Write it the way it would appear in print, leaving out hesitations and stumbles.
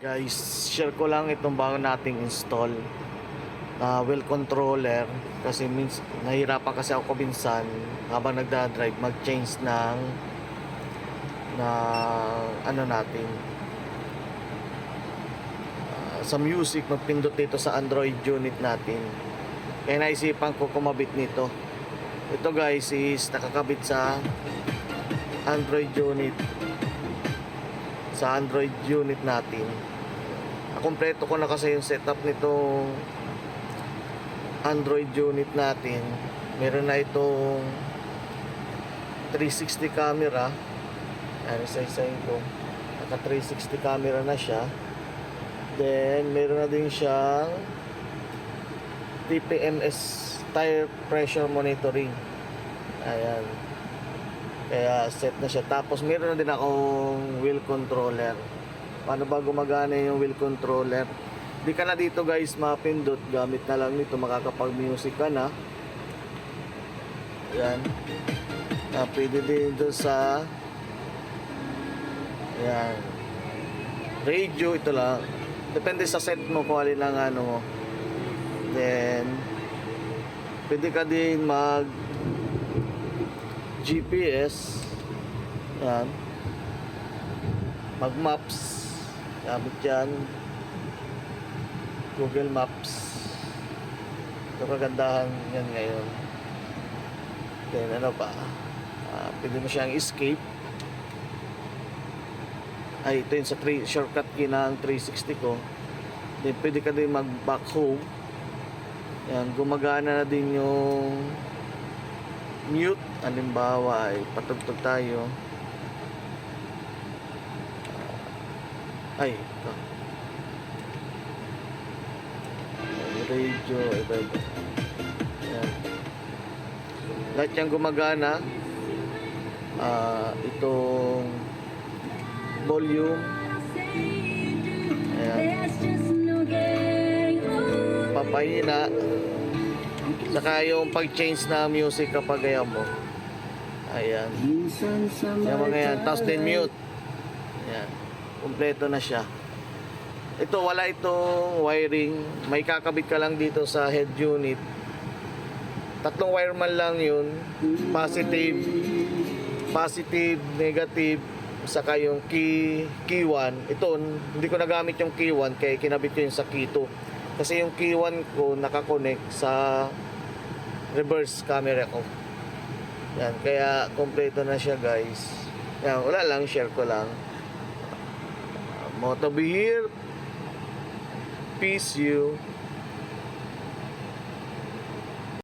Guys, share ko lang itong bago nating install na wheel controller kasi nahirapan kasi ako minsan habang nagda-drive mag-change ng ano natin sa music, magpindot dito sa Android unit natin. Kaya naisipan ko kumabit nito. Ito guys is nakakabit sa Android unit natin. Kompleto ko na kasi yung setup nitong Android unit natin. Meron na itong 360 camera. Ayan, isa-isahin ko. Naka 360 camera na siya. Then meron na din siyang TPMS, tire pressure monitoring. Ayan, kaya set na siya. Tapos meron na din akong wheel controller. Paano ba gumagana yung wheel controller? Di ka na dito guys mapindot, gamit na lang nito, makakapag music ka na. Ayan, pwede din doon sa ayan, radio. Ito lang, depende sa set mo kung alin ang ano mo. Then pwede ka din mag GPS, yan, mag maps, gamit yan, Google Maps. Ito kagandahan yan ngayon. Then ano pa, pwede mo siyang escape. Ay, ito yun sa shortcut key ng 360 ko. Then pwede ka din mag back home. Yan, gumagana na din yung mute. Halimbawa ay patugtog tayo. Ay, ito. Radio, iba. Yan. Lahat yung gumagana. Itong volume. Ayan. Papahina. Saka yung pag-change na music kapag ayaw mo. Ayan. Yung mga yan. Tapos din mute. Ayan. Kompleto na siya. Ito, wala itong wiring. May kakabit ka lang dito sa head unit. 3 wire man lang yun. Positive, negative. Saka yung key 1. Ito, hindi ko nagamit yung key 1 kaya kinabit ko yung sa key 2. Kasi yung key 1 ko nakakonect sa reverse camera ko. Yan, kaya kompleto na siya guys. Yan, wala lang, share ko lang. Moto be here. Peace you.